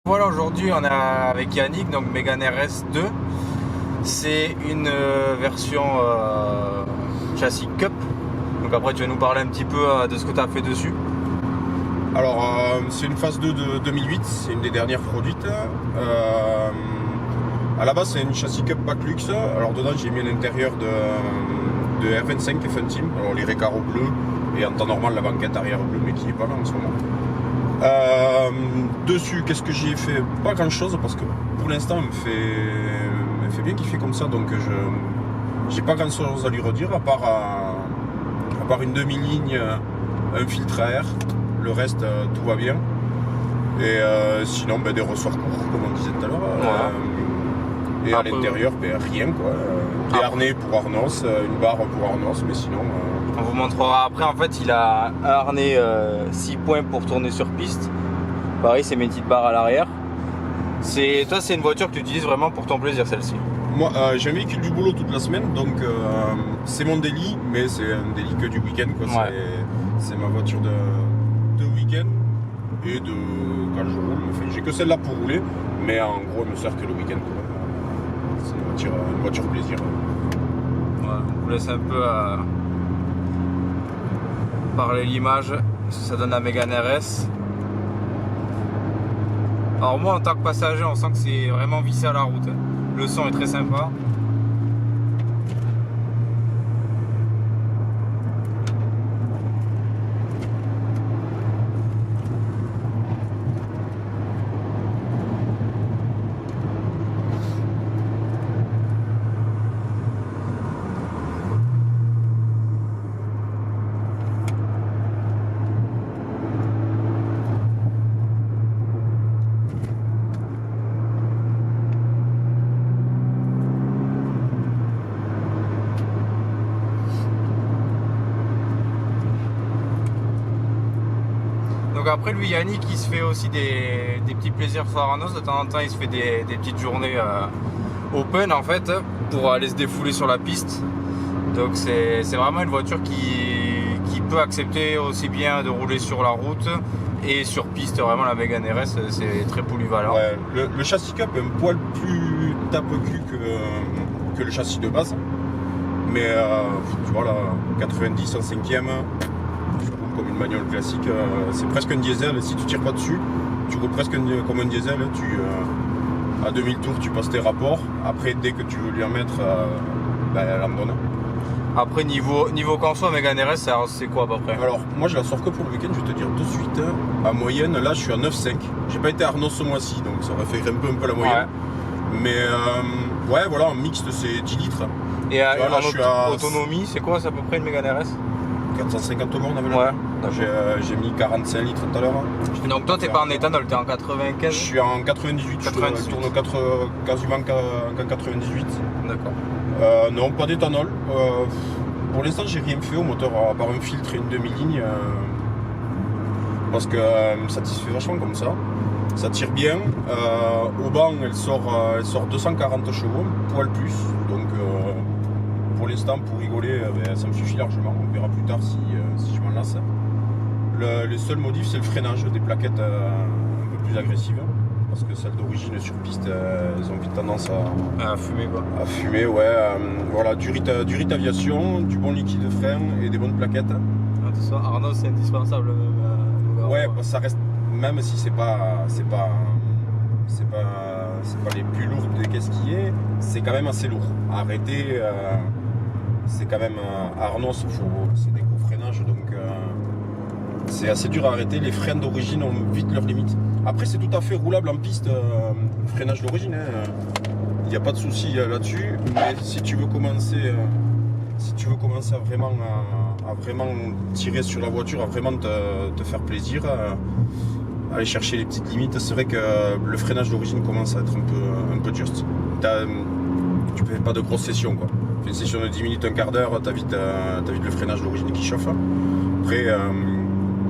Voilà, aujourd'hui on est avec Yannick, donc Mégane RS2. C'est une version châssis Cup. Donc après tu vas nous parler un petit peu de ce que tu as fait dessus. Alors, c'est une phase 2 de 2008, c'est une des dernières produites. À la base, c'est une châssis Cup Pack Luxe. Alors, dedans, j'ai mis un intérieur de R25 F1 Team. Alors, les récaros bleus et en temps normal, la banquette arrière bleue, mais qui n'est pas là en ce moment. Dessus, qu'est-ce que j'y ai fait? Pas grand chose parce que pour l'instant, elle me fait bien kiffer comme ça. Donc, j'ai pas grand chose à lui redire à part une demi-ligne, un filtre à air. Le reste, tout va bien. Et sinon, des ressorts courts, comme on disait tout à l'heure. Et à l'intérieur, rien quoi. Des harnais pour Arnos, une barre pour Arnos, mais sinon. On vous montrera après. En fait, il a un harnais 6 points pour tourner sur piste. Pareil, c'est mes petites barres à l'arrière. Toi, c'est une voiture que tu utilises vraiment pour ton plaisir, celle-ci? Moi, j'ai un véhicule du boulot toute la semaine, donc c'est mon délit, mais c'est un délit que du week-end. Ouais. C'est ma voiture de week-end et de quand je roule. Enfin, j'ai que celle-là pour rouler, mais en gros, elle me sert que le week-end. C'est une voiture plaisir. Ouais, on vous laisse un peu parler l'image, ça donne la Mégane RS. Alors moi en tant que passager, on sent que c'est vraiment vissé à la route. Le son est très sympa. Donc après lui Yannick il se fait aussi des petits plaisirs sur Arnos, de temps en temps il se fait des petites journées open en fait pour aller se défouler sur la piste. Donc c'est vraiment une voiture qui peut accepter aussi bien de rouler sur la route et sur piste. Vraiment la Mégane RS c'est très polyvalent. Ouais, le châssis Cup est un poil plus tape-cul que le châssis de base. Mais tu vois là, 90 en 5ème, tu roules comme une bagnole classique, c'est presque un diesel. Si tu tires pas dessus, tu roules presque comme un diesel. À 2000 tours, tu passes tes rapports. Après, dès que tu veux lui en mettre, elle en donne. Après niveau conso, Mégane RS c'est quoi à peu près? Alors moi je la sors que pour le week-end, je vais te dire tout de suite. En moyenne, là je suis à 9,5. J'ai pas été à Arnos ce mois-ci, donc ça aurait fait grimper un peu la moyenne. Ouais. Mais ouais voilà, en mixte c'est 10 litres. Et là, je suis à autonomie, c'est quoi? C'est à peu près une Mégane RS? 450 bornes avec le. Ouais. J'ai mis 45 litres tout à l'heure. Donc toi t'es pas en éthanol, t'es en 95? Je suis en 98, 98. Je tourne quasiment qu'en 98. D'accord. Non, pas d'éthanol. Pour l'instant j'ai rien fait au moteur à part un filtre et une demi-ligne. Parce que me satisfait vachement comme ça. Ça tire bien. Au banc elle sort 240 chevaux, un poil plus. Donc pour l'instant, pour rigoler, ça me suffit largement. On verra plus tard si je m'en lasse. Le seul modif, c'est le freinage, des plaquettes un peu plus agressives. Parce que celles d'origine sur piste, elles ont vite tendance à fumer quoi. À fumer, ouais. Voilà, du RIT aviation, du bon liquide de frein et des bonnes plaquettes. Attention, Arnos, c'est indispensable. Ouais, ça reste, même si c'est pas les plus lourdes des caisses qui est, c'est quand même assez lourd. À arrêter, c'est quand même Arnos, c'est des gros freinages, donc c'est assez dur à arrêter. Les freins d'origine ont vite leurs limites. Après, c'est tout à fait roulable en piste, freinage d'origine. Il n'y a pas de souci là-dessus. Mais si tu veux commencer à vraiment tirer sur la voiture, à vraiment te faire plaisir, aller chercher les petites limites, c'est vrai que le freinage d'origine commence à être un peu juste. Tu fais pas de grosses sessions quoi. Tu fais une session de 10 minutes, un quart d'heure, t'as vite le freinage d'origine qui chauffe. Après,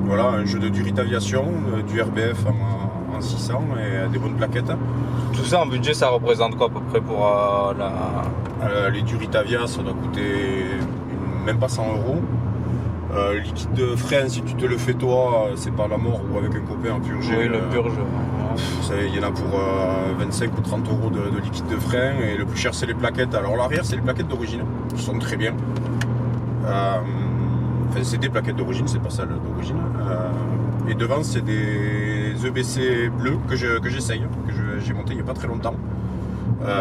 voilà, un jeu de Durit Aviation, du RBF en 600 et des bonnes plaquettes. Tout ça en budget, ça représente quoi à peu près pour les Durit Avia, ça doit coûter même pas 100 €. Liquide de frein, si tu te le fais toi, c'est pas la mort, ou avec un copain en purgé. Oui, le purge. Il y en a pour 25 ou 30 euros de liquide de frein, et le plus cher c'est les plaquettes. Alors l'arrière c'est les plaquettes d'origine, qui sont très bien. Enfin c'est des plaquettes d'origine, c'est pas celles d'origine. Et devant c'est des EBC bleus que j'essaye, que j'ai monté il n'y a pas très longtemps.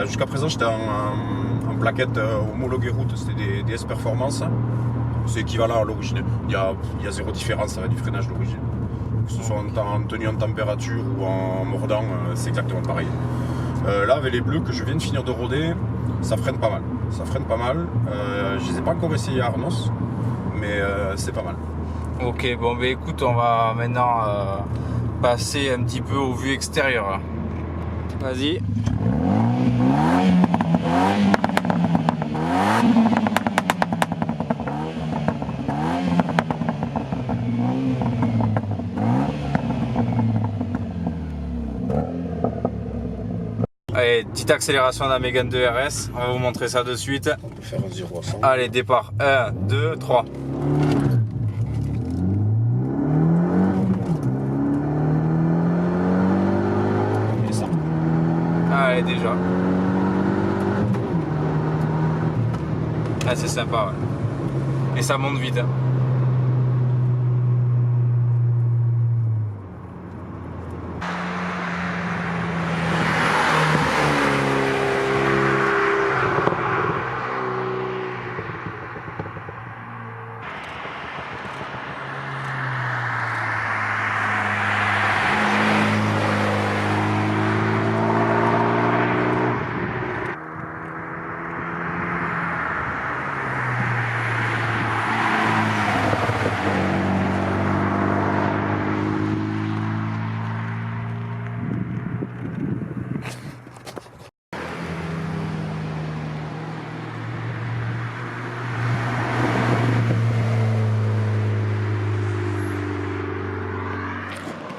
Jusqu'à présent j'étais en plaquette homologuée route, c'était des S Performance. C'est équivalent à l'origine. Il y a zéro différence avec du freinage d'origine. Que ce soit en tenue en température ou en mordant, c'est exactement pareil. Là avec les bleus que je viens de finir de roder, ça freine pas mal. Je les ai pas encore essayés à Arnos, mais c'est pas mal. Ok, bon bah écoute, on va maintenant passer un petit peu aux vues extérieures. Vas-y. Allez, petite accélération de la Mégane 2 RS, on va vous montrer ça de suite. On peut faire un 0 à 100. Allez, départ, 1, 2, 3. Et ça. Allez, déjà. Ah, c'est sympa, ouais. Et ça monte vite. Hein.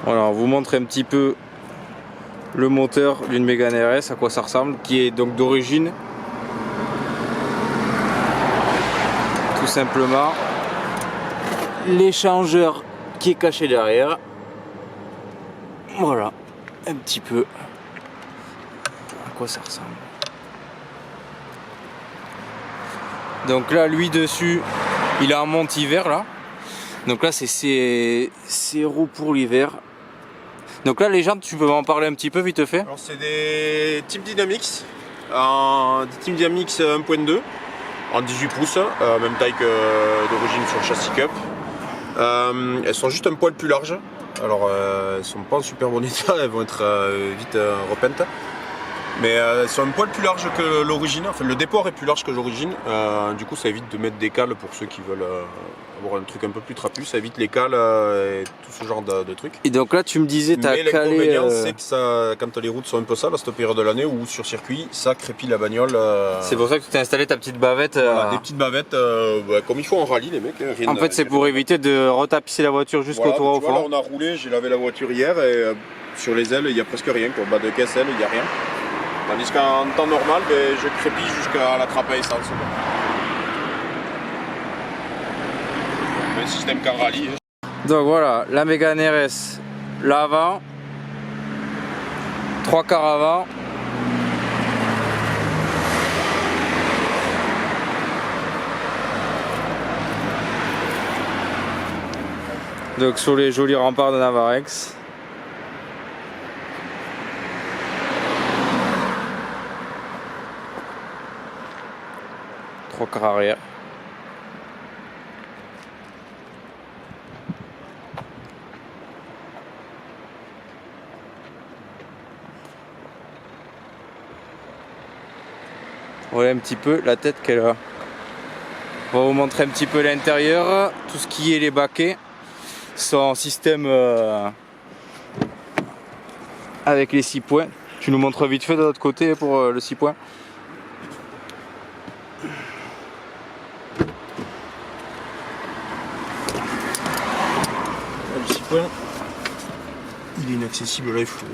Voilà, on vous montre un petit peu le moteur d'une Mégane RS, à quoi ça ressemble, qui est donc d'origine. Tout simplement. L'échangeur qui est caché derrière. Voilà, un petit peu à quoi ça ressemble. Donc là, lui dessus, il a un monte-hiver là. Donc là, c'est ses roues pour l'hiver. Donc là, les jantes, tu peux m'en parler un petit peu vite fait? Alors c'est des Team Dynamics, des Team Dynamics 1.2 en 18 pouces, même taille que d'origine sur le châssis Cup. Elles sont juste un poil plus larges. Alors elles sont pas en super bon état, elles vont être vite repeintes. Mais elles sont un poil plus larges que l'origine, enfin le déport est plus large que l'origine. Du coup ça évite de mettre des cales pour ceux qui veulent avoir un truc un peu plus trapu, ça évite les cales et tout ce genre de trucs. Et donc là tu me disais t'as calé... l'inconvénient c'est que ça, quand les routes sont un peu sales à cette période de l'année ou sur circuit, ça crépille la bagnole. C'est pour ça que tu t'es installé ta petite bavette. Voilà, des petites bavettes comme il faut en rallye les mecs. Rien en fait c'est pour éviter de retapisser la voiture jusqu'au toit au fond. Là on a roulé, j'ai lavé la voiture hier et sur les ailes il n'y a presque rien, quoi. Bas de caisse ailes il n'y a rien. Tandis qu'en temps normal, je crépille jusqu'à la trappe à essence. Même système qu'en rallye. Donc voilà, la Mégane RS, l'avant, 3 quarts avant. Donc sur les jolis remparts de Navarex. Trois quarts arrière. Voilà un petit peu la tête qu'elle a. On va vous montrer un petit peu l'intérieur. Tout ce qui est les baquets sont en système avec les 6 points. Tu nous montres vite fait de l'autre côté pour le 6 points. Le 6 points, il est inaccessible là, il faut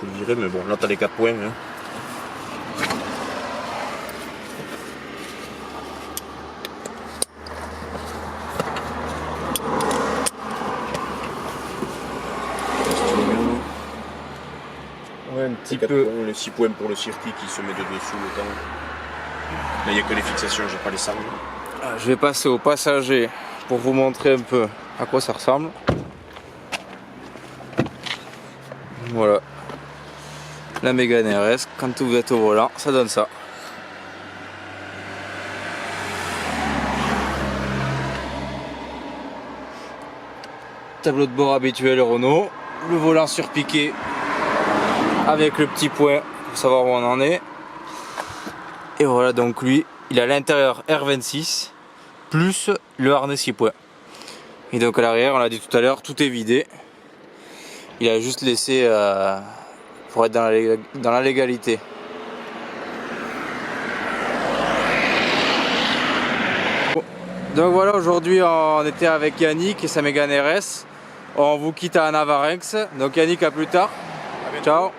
le virer, mais bon, là t'as les 4 points. Hein. un petit peu. Points, les 6 points pour le circuit qui se met de dessous le temps. Là, il n'y a que les fixations, j'ai pas les sangles. Je vais passer au passager pour vous montrer un peu à quoi ça ressemble. Voilà. La Mégane RS, quand vous êtes au volant, ça donne ça. Tableau de bord habituel Renault, le volant surpiqué avec le petit point pour savoir où on en est. Et voilà, donc lui, il a l'intérieur R26 plus le harnais 6 points. Et donc à l'arrière, on l'a dit tout à l'heure, tout est vidé. Il a juste laissé pour être dans la légalité. Donc voilà, aujourd'hui on était avec Yannick et sa Mégane RS. On vous quitte à Navarinx. Donc Yannick, à plus tard. Ciao.